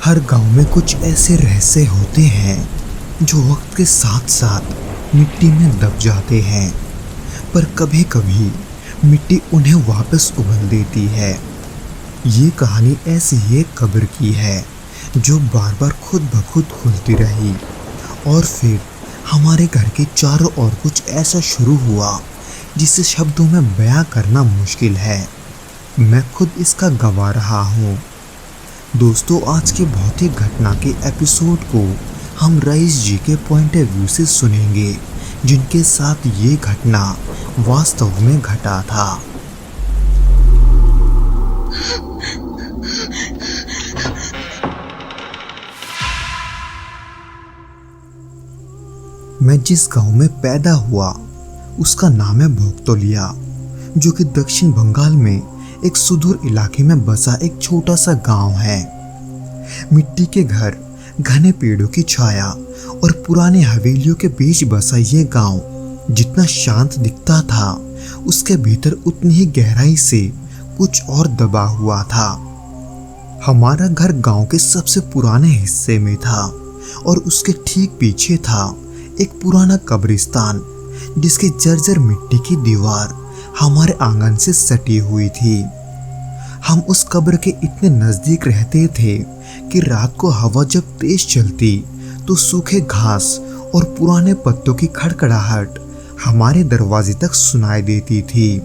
हर गांव में कुछ ऐसे रहस्य होते हैं जो वक्त के साथ साथ मिट्टी में दब जाते हैं, पर कभी कभी मिट्टी उन्हें वापस उगल देती है। ये कहानी ऐसी ही एक कब्र की है जो बार बार खुद ब खुद खुलती रही और फिर हमारे घर के चारों ओर कुछ ऐसा शुरू हुआ जिसे शब्दों में बयां करना मुश्किल है। मैं खुद इसका गवाह रहा हूँ। दोस्तों, आज के भौतिक घटना के एपिसोड को हम रईस जी के पॉइंट ऑफ व्यू से सुनेंगे, जिनके साथ ये घटना वास्तव में घटा था। मैं जिस गांव में पैदा हुआ उसका नाम है भोगतोलिया, जो कि दक्षिण बंगाल में एक सुदूर इलाके में बसा एक छोटा सा गांव है। मिट्टी के घर, घने पेड़ों की छाया और पुराने हवेलियों के बीच बसा ये गांव जितना शांत दिखता था, उसके भीतर उतनी ही गहराई से कुछ और दबा हुआ था। हमारा घर गांव के सबसे पुराने हिस्से में था और उसके ठीक पीछे था एक पुराना कब्रिस्तान, जिसकी जर्जर मिट्टी की दीवार हमारे आंगन से सटी हुई थी। हम उस कब्र के इतने नजदीक रहते थे कि रात को हवा जब तेज चलती तो सूखे घास और पुराने पत्तों की खड़खड़ाहट हमारे दरवाजे तक सुनाई देती थी।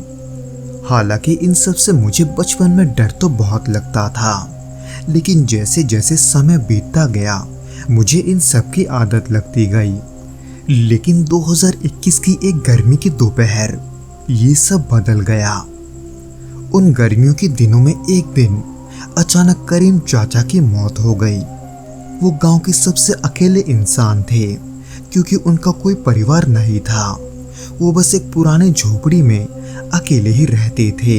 हालांकि इन सब से मुझे बचपन में डर तो बहुत लगता था, लेकिन जैसे जैसे समय बीतता गया मुझे इन सब की आदत लगती गई। लेकिन 2021 की एक गर्मी की दोपहर ये सब बदल गया। उन गर्मियों के दिनों में एक दिन अचानक करीम चाचा की मौत हो गई। वो गांव के सबसे अकेले इंसान थे, क्योंकि उनका कोई परिवार नहीं था। वो बस एक पुराने झोपड़ी में अकेले ही रहते थे।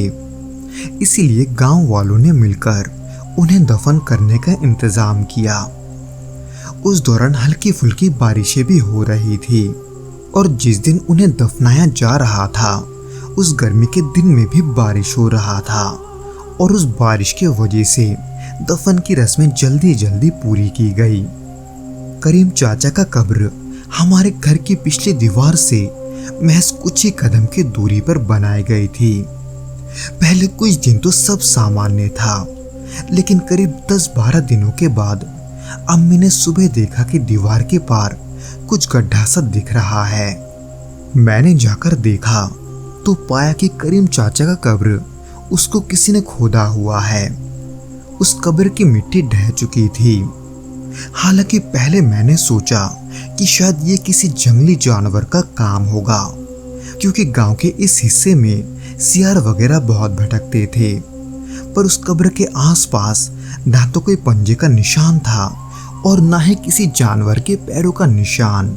इसीलिए गांव वालों ने मिलकर उन्हें दफन करने का इंतजाम किया। उस दौरान हल्की फुल्की बारिशें भी हो रही थी और जिस दिन उन्हें दफनाया जा रहा था उस गर्मी के दिन में भी बारिश हो रहा था, और उस बारिश की वजह से दफन की रस्में जल्दी जल्दी पूरी की गई। करीम चाचा का कब्र हमारे घर की पिछली दीवार से महज कुछ ही कदम की दूरी पर बनाई गई थी। पहले कुछ दिन तो सब सामान्य था, लेकिन करीब 10-12 दिनों के बाद अम्मी ने सुबह देखा कि दीवार के पार कुछ गड्ढा सा दिख रहा है। मैंने जाकर देखा तो पाया कि करीम चाचा का कब्र उसको किसी ने खोदा हुआ है। उस कब्र की मिट्टी ढह चुकी थी। हालांकि पहले मैंने सोचा कि शायद ये किसी जंगली जानवर का काम होगा, क्योंकि गांव के इस हिस्से में सियार वगैरह बहुत भटकते थे। पर उस कब्र के आसपास ना तो कोई पंजे का निशान था और ना ही किसी जानवर के पैरों का निशान।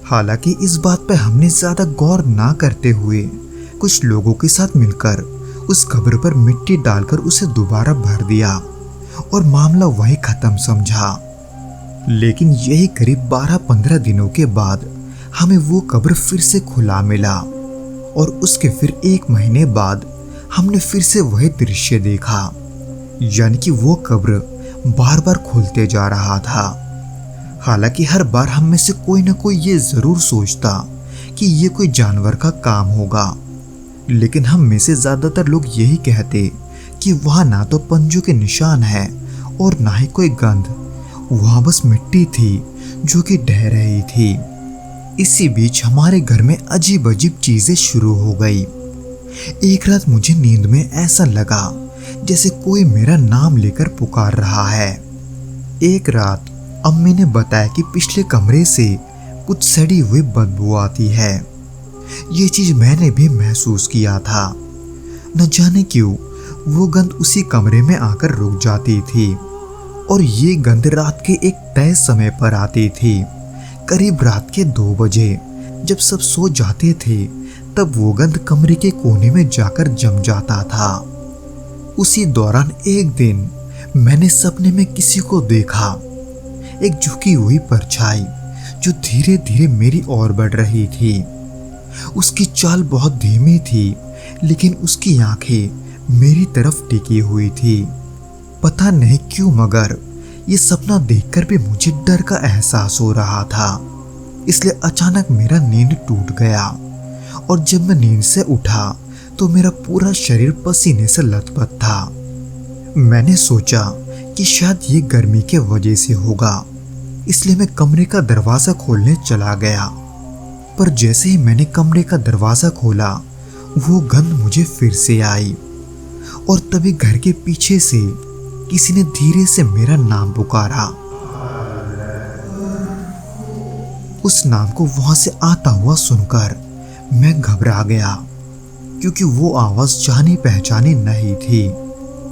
हालांकि इस बात पर हमने ज्यादा गौर ना करते हुए कुछ लोगों के साथ मिलकर उस कब्र पर मिट्टी डालकर उसे दोबारा भर दिया और मामला वही खत्म समझा। लेकिन यही करीब 12-15 दिनों के बाद हमें वो कब्र फिर से खुला मिला, और उसके फिर 1 महीने बाद हमने फिर से वही दृश्य देखा, यानी कि वो कब्र बार बार खुलते जा रहा था। हालांकि हर बार हम में से कोई ना कोई ये जरूर सोचता कि ये कोई जानवर का काम होगा, लेकिन हम में से ज्यादातर लोग यही कहते कि वहां ना तो पंजों के निशान है और ना ही कोई गंध, वहां बस मिट्टी थी जो कि ढह रही थी। इसी बीच हमारे घर में अजीब अजीब चीजें शुरू हो गई। एक रात मुझे नींद में ऐसा लगा जैसे कोई मेरा नाम लेकर पुकार रहा है। एक रात अम्मी ने बताया कि पिछले कमरे से कुछ सड़ी हुई बदबू आती है। ये चीज मैंने भी महसूस किया था। न जाने क्यों वो गंध उसी कमरे में आकर रुक जाती थी, और ये गंध रात के एक तय समय पर आती थी। करीब रात के 2 बजे जब सब सो जाते थे तब वो गंध कमरे के कोने में जाकर जम जाता था। उसी दौरान एक दिन मैंने सपने में किसी को देखा, एक झुकी हुई परछाई जो धीरे धीरे मेरी ओर बढ़ रही थी। उसकी चाल बहुत धीमी थी, लेकिन उसकी आंखें मेरी तरफ टिकी हुई थी। पता नहीं क्यों, मगर ये सपना देखकर भी मुझे डर का एहसास हो रहा था, इसलिए अचानक मेरा नींद टूट गया और जब मैं नींद से उठा तो मेरा पूरा शरीर पसीने से लथपथ था। मैंने सोचा कि शायद ये गर्मी के वजह से होगा, इसलिए मैं कमरे का दरवाजा खोलने चला गया। पर जैसे ही मैंने कमरे का दरवाजा खोला, वो गंध मुझे फिर से आई और तभी घर के पीछे से किसी ने धीरे से मेरा नाम पुकारा। उस नाम को वहां से आता हुआ सुनकर मैं घबरा गया, क्योंकि वो आवाज जानी पहचानी नहीं थी,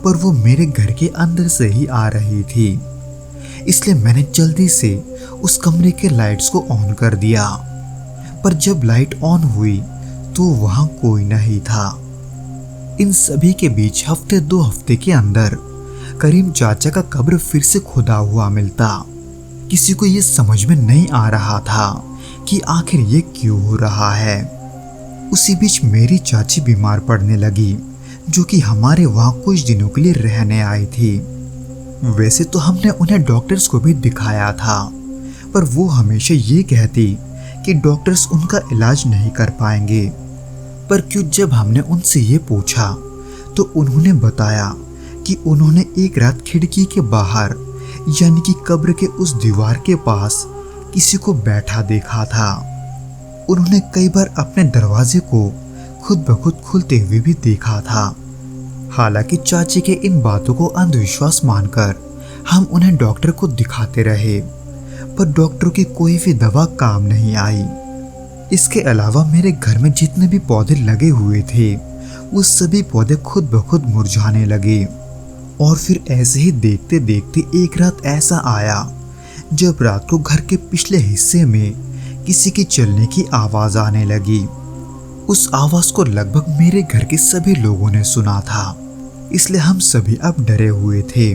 पर वो मेरे घर के अंदर से ही आ रही थी। इसलिए मैंने जल्दी से उस कमरे के लाइट्स को ऑन कर दिया। पर जब लाइट ऑन हुई तो वहां कोई नहीं था। इन सभी के बीच हफ्ते 2 हफ्ते के अंदर करीम चाचा का कब्र फिर से खुदा हुआ मिलता। किसी को ये समझ में नहीं आ रहा था कि आखिर ये क्यों हो रहा है। उसी बीच मेरी चाची बीमार पड़ने लगी, जो कि हमारे वहाँ कुछ दिनों के लिए रहने आई थी। वैसे तो हमने उन्हें डॉक्टर्स को भी दिखाया था, पर वो हमेशा ये कहती कि डॉक्टर्स उनका इलाज नहीं कर पाएंगे। पर क्यों जब हमने उनसे ये पूछा तो उन्होंने बताया कि उन्होंने एक रात खिड़की के बाहर यानी कि कब्र के उस दीवार के पास किसी को बैठा देखा था। उन्होंने कई बार अपने दरवाजे को खुद ब खुद खुलते हुए भी देखा था। हालांकि चाची के इन बातों को अंधविश्वास मानकर हम उन्हें डॉक्टर को दिखाते रहे, पर डॉक्टरों की कोई भी दवा काम नहीं आई। इसके अलावा मेरे घर में जितने भी पौधे लगे हुए थे वो सभी पौधे खुद ब खुद मुरझाने लगे। और फिर ऐसे ही देखते देखते एक रात ऐसा आया जब रात को घर के पिछले हिस्से में किसी के चलने की आवाज आने लगी। उस आवाज को लगभग मेरे घर के सभी लोगों ने सुना था, इसलिए हम सभी अब डरे हुए थे,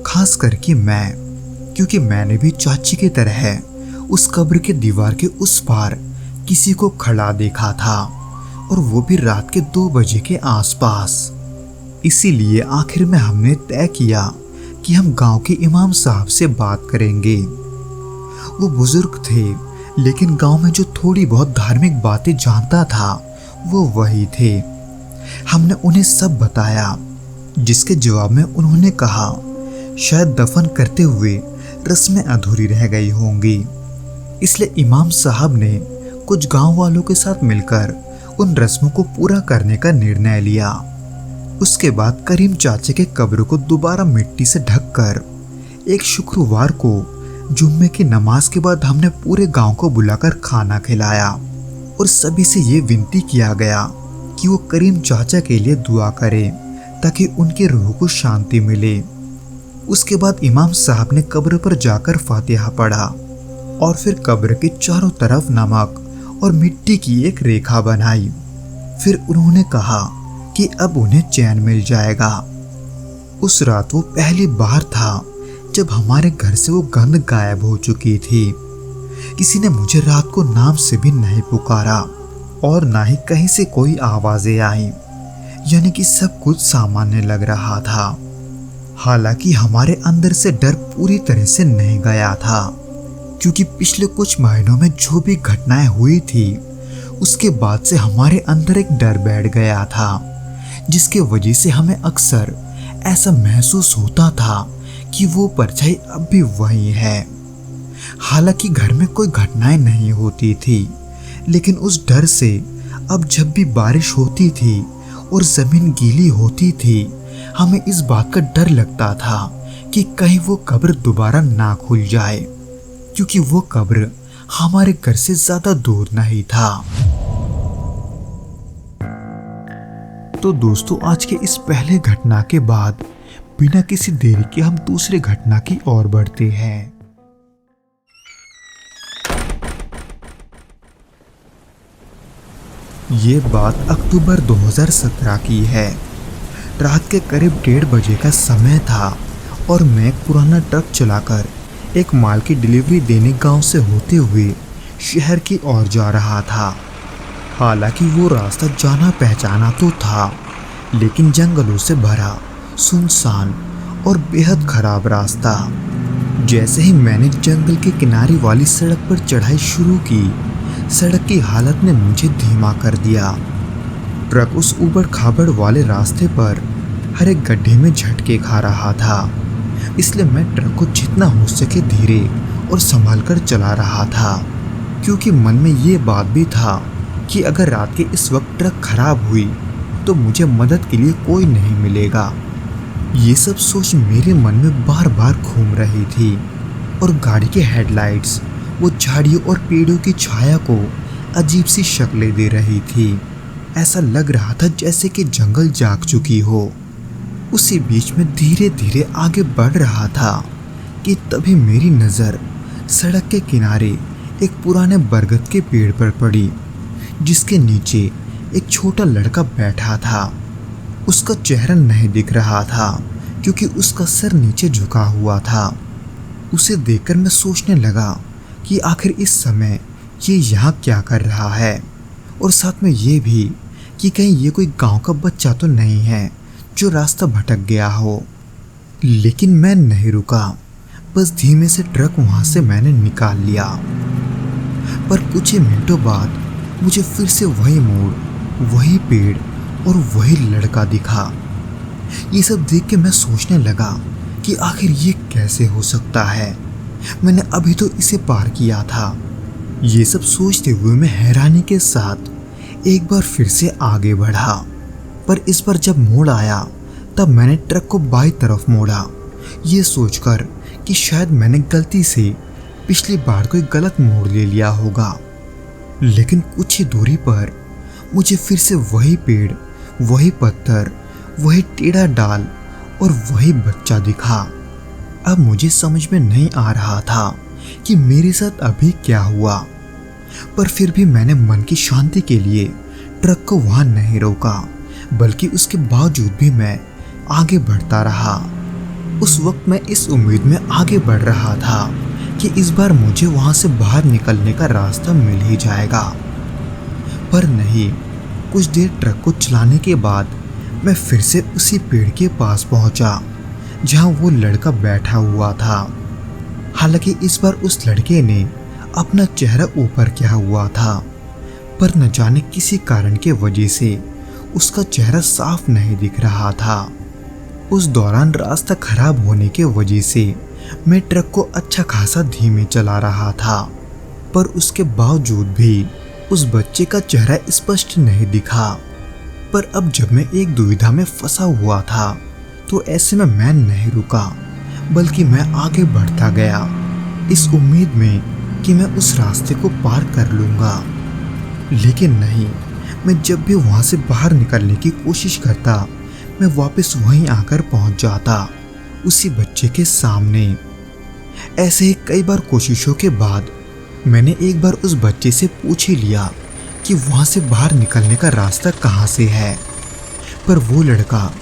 खास करके मैं, क्योंकि मैंने भी चाची की तरह उस कब्र के दीवार के उस पार किसी को खड़ा देखा था, और वो भी रात के 2 बजे के आसपास। इसीलिए आखिर में हमने तय किया कि हम गांव के इमाम साहब से बात करेंगे। वो बुजुर्ग थे, लेकिन गांव में जो थोड़ी बहुत धार्मिक बातें जानता था वो वही थे। हमने उन्हें सब बताया, जिसके जवाब में उन्होंने कहा शायद दफन करते हुए रस्में अधूरी रह गई होंगी। इसलिए इमाम साहब ने कुछ गांव वालों के साथ मिलकर उन रस्मों को पूरा करने का निर्णय लिया। उसके बाद करीम चाचे के कब्र को दोबारा मिट्टी से ढककर एक शुक्रवार को जुम्मे की नमाज के बाद हमने पूरे गांव को बुलाकर खाना खिलाया और सभी से ये विनती किया गया कि वो करीम चाचा के लिए दुआ करें ताकि उनके रूह को शांति मिले। उसके बाद इमाम साहब ने कब्र पर जाकर फातिहा पढ़ा और फिर कब्र के चारों तरफ नमक और मिट्टी की एक रेखा बनाई। फिर उन्होंने कहा कि अब उन्हें चैन मिल जाएगा। उस रात वो पहली बार था जब हमारे घर से वो गंध गायब हो चुकी थी। किसी ने मुझे रात को नाम से भी नहीं पुकारा और ना ही कहीं से कोई आवाजें आई, यानी कि सब कुछ सामान्य लग रहा था। हालांकि हमारे अंदर से डर पूरी तरह से नहीं गया था, क्योंकि पिछले कुछ महीनों में जो भी घटनाएं हुई थी उसके बाद से हमारे अंदर एक डर बैठ गया था, जिसके वजह से हमें अक्सर ऐसा महसूस होता था कि वो परछाई अब भी वही है। हालांकि घर में कोई घटनाएं नहीं होती थी, लेकिन उस डर से अब जब भी बारिश होती थी और जमीन गीली होती थी, हमें इस बात का डर लगता था कि कहीं वो कब्र दोबारा ना खुल जाए, क्योंकि वो कब्र हमारे घर से ज्यादा दूर नहीं था। तो दोस्तों, आज के इस पहले घटना के बाद बिना किसी देरी के हम दूसरे घटना की ओर बढ़ते हैं। ये बात अक्टूबर 2017 की है। रात के करीब 1:30 बजे का समय था और मैं एक पुराना ट्रक चलाकर एक माल की डिलीवरी देने गांव से होते हुए शहर की ओर जा रहा था। हालांकि वो रास्ता जाना पहचाना तो था, लेकिन जंगलों से भरा, सुनसान और बेहद खराब रास्ता। जैसे ही मैंने जंगल के किनारे वाली सड़क पर चढ़ाई शुरू की, सड़क की हालत ने मुझे धीमा कर दिया। ट्रक उस ऊबड़ खाबड़ वाले रास्ते पर हर एक गड्ढे में झटके खा रहा था, इसलिए मैं ट्रक को जितना हो सके धीरे और संभल कर चला रहा था, क्योंकि मन में ये बात भी था कि अगर रात के इस वक्त ट्रक खराब हुई तो मुझे मदद के लिए कोई नहीं मिलेगा। ये सब सोच मेरे मन में बार बार घूम रही थी और गाड़ी के हेडलाइट्स वो झाड़ियों और पेड़ों की छाया को अजीब सी शक्लें दे रही थी। ऐसा लग रहा था जैसे कि जंगल जाग चुकी हो। उसी बीच में धीरे धीरे आगे बढ़ रहा था कि तभी मेरी नज़र सड़क के किनारे एक पुराने बरगद के पेड़ पर पड़ी, जिसके नीचे एक छोटा लड़का बैठा था। उसका चेहरा नहीं दिख रहा था क्योंकि उसका सर नीचे झुका हुआ था। उसे देखकर मैं सोचने लगा कि आखिर इस समय ये यहाँ क्या कर रहा है, और साथ में ये भी कि कहीं ये कोई गांव का बच्चा तो नहीं है जो रास्ता भटक गया हो। लेकिन मैं नहीं रुका, बस धीमे से ट्रक वहाँ से मैंने निकाल लिया। पर कुछ ही मिनटों बाद मुझे फिर से वही मोड़, वही पेड़ और वही लड़का दिखा। ये सब देख के मैं सोचने लगा कि आखिर ये कैसे हो सकता है, मैंने अभी तो इसे पार किया था। ये सब सोचते हुए मैं हैरानी के साथ एक बार फिर से आगे बढ़ा, पर इस बार जब मोड़ आया तब मैंने ट्रक को बाईं तरफ मोड़ा, ये सोचकर कि शायद मैंने गलती से पिछली बार कोई गलत मोड़ ले लिया होगा। लेकिन कुछ ही दूरी पर मुझे फिर से वही पेड़, वही पत्थर, वही टेढ़ा डाल और वही बच्चा दिखा। अब मुझे समझ में नहीं आ रहा था कि मेरे साथ अभी क्या हुआ, पर फिर भी मैंने मन की शांति के लिए ट्रक को वहां नहीं रोका, बल्कि उसके बावजूद भी मैं आगे बढ़ता रहा। उस वक्त मैं इस उम्मीद में आगे बढ़ रहा था कि इस बार मुझे वहां से बाहर निकलने का रास्ता मिल ही जाएगा। पर नहीं, कुछ देर ट्रक को चलाने के बाद मैं फिर से उसी पेड़ के पास पहुंचा जहां वो लड़का बैठा हुआ था। हालांकि इस बार उस लड़के ने अपना चेहरा ऊपर किया हुआ था, पर न जाने किसी कारण के वजह से उसका चेहरा साफ नहीं दिख रहा था। उस दौरान रास्ता खराब होने के वजह से मैं ट्रक को अच्छा खासा धीमे चला रहा था, पर उसके बावजूद भी उस बच्चे का चेहरा स्पष्ट नहीं दिखा। पर अब जब मैं एक दुविधा में फंसा हुआ था तो ऐसे में मैं नहीं रुका, बल्कि मैं आगे बढ़ता गया इस उम्मीद में कि मैं उस रास्ते को पार कर लूँगा। लेकिन नहीं, मैं जब भी वहाँ से बाहर निकलने की कोशिश करता मैं वापस वहीं आकर पहुँच जाता, उसी बच्चे के सामने। ऐसे ही कई बार कोशिशों के बाद मैंने एक बार उस बच्चे से पूछ ही लिया कि वहाँ से बाहर निकलने का रास्ता कहाँ से है, पर वो लड़का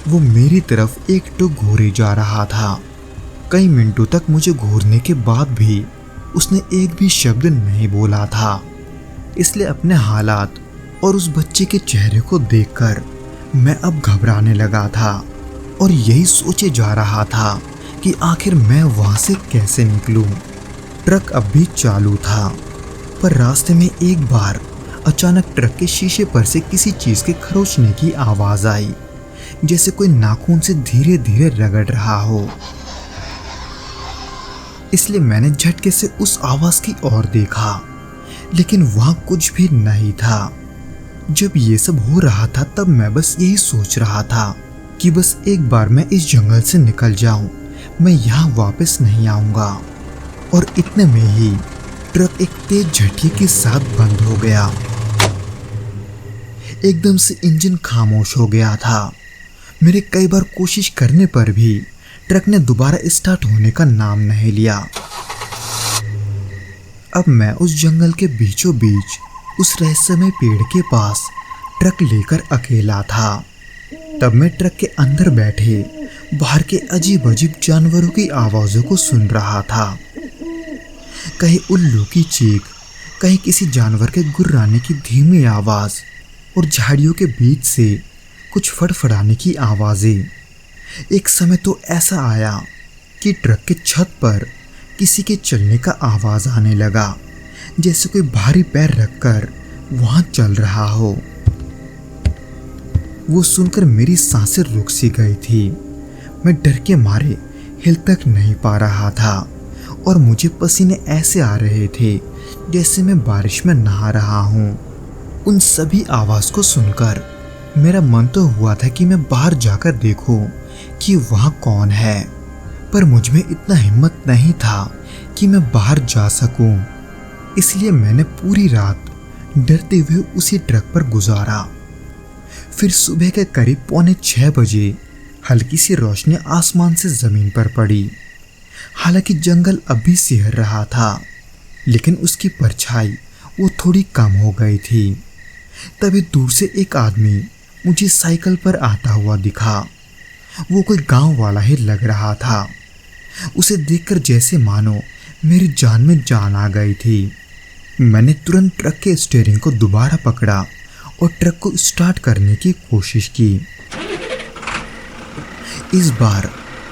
वो मेरी तरफ एकटक घूरे जा रहा था। कई मिनटों तक मुझे घूरने के बाद भी उसने एक भी शब्द नहीं बोला था। इसलिए अपने हालात और उस बच्चे के चेहरे को देखकर मैं अब घबराने लगा था और यही सोचे जा रहा था कि आखिर मैं वहाँ से कैसे निकलूं। ट्रक अब भी चालू था, पर रास्ते में एक बार अचानक ट्रक के शीशे पर से किसी चीज़ के खरोचने की आवाज़ आई, जैसे कोई नाखून से धीरे धीरे रगड़ रहा हो। इसलिए मैंने झटके से उस आवाज़ की ओर देखा, लेकिन वहाँ कुछ भी नहीं था। जब ये सब हो रहा था तब मैं बस यही सोच रहा था कि बस एक बार मैं इस जंगल से निकल जाऊं, मैं यहाँ वापस नहीं आऊँगा। और इतने में ही ट्रक एक तेज झटके के साथ बंद हो गया। एकदम से इंजन खामोश हो गया था। मेरे कई बार कोशिश करने पर भी ट्रक ने दोबारा स्टार्ट होने का नाम नहीं लिया। अब मैं उस जंगल के बीचों बीच उस रहस्यमय पेड़ के पास ट्रक लेकर अकेला था। तब मैं ट्रक के अंदर बैठे बाहर के अजीब अजीब जानवरों की आवाज़ों को सुन रहा था। कहीं उल्लू की चीख, कहीं किसी जानवर के गुर्राने की धीमी आवाज़ और झाड़ियों के बीच से कुछ फड़फड़ाने की आवाज़ें। एक समय तो ऐसा आया कि ट्रक के छत पर किसी के चलने का आवाज आने लगा, जैसे कोई भारी पैर रखकर वहां चल रहा हो। वो सुनकर मेरी सांसें रुक सी गई थी। मैं डर के मारे हिल तक नहीं पा रहा था और मुझे पसीने ऐसे आ रहे थे जैसे मैं बारिश में नहा रहा हूँ। उन सभी आवाज को सुनकर मेरा मन तो हुआ था कि मैं बाहर जाकर देखूं कि वहाँ कौन है, पर मुझ में इतना हिम्मत नहीं था कि मैं बाहर जा सकूं। इसलिए मैंने पूरी रात डरते हुए उसी ट्रक पर गुजारा। फिर सुबह के करीब 5:45 बजे हल्की सी रोशनी आसमान से जमीन पर पड़ी। हालांकि जंगल अभी सिहर रहा था, लेकिन उसकी परछाई वो थोड़ी कम हो गई थी। तभी दूर से एक आदमी मुझे साइकिल पर आता हुआ दिखा। वो कोई गांव वाला ही लग रहा था। उसे देखकर जैसे मानो मेरी जान में जान आ गई थी। मैंने तुरंत ट्रक के स्टीयरिंग को दोबारा पकड़ा और ट्रक को स्टार्ट करने की कोशिश की। इस बार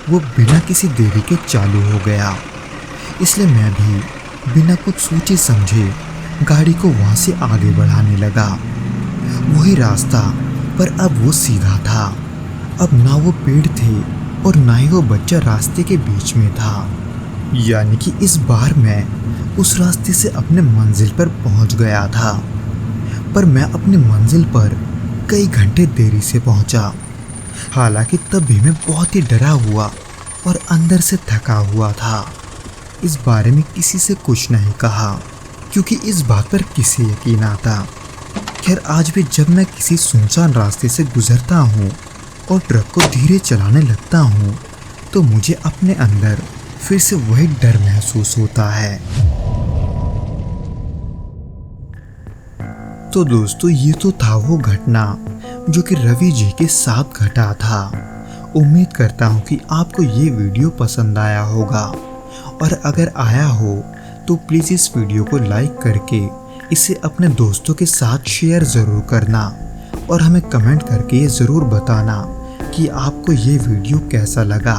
वो बिना किसी देरी के चालू हो गया, इसलिए मैं भी बिना कुछ सोचे समझे गाड़ी को वहां से आगे बढ़ाने लगा। वही रास्ता, पर अब वो सीधा था। अब ना वो पेड़ थे और ना ही वो बच्चा रास्ते के बीच में था। यानी कि इस बार मैं उस रास्ते से अपने मंजिल पर पहुंच गया था। पर मैं अपनी मंजिल पर कई घंटे देरी से पहुंचा। हालांकि तब भी मैं बहुत ही डरा हुआ और अंदर से थका हुआ था। इस बारे में किसी से कुछ नहीं कहा, क्योंकि इस बात पर किसे यकीन आता। खैर, आज भी जब मैं किसी सुनसान रास्ते से गुजरता हूँ और ट्रक को धीरे चलाने लगता हूँ, तो मुझे अपने अंदर फिर से वही डर महसूस होता है। तो दोस्तों, ये तो था वो घटना जो कि रवि जी के साथ घटा था। उम्मीद करता हूँ कि आपको ये वीडियो पसंद आया होगा, और अगर आया हो तो प्लीज़ इस वीडियो को लाइक करके इसे अपने दोस्तों के साथ शेयर ज़रूर करना, और हमें कमेंट करके ये ज़रूर बताना कि आपको ये वीडियो कैसा लगा।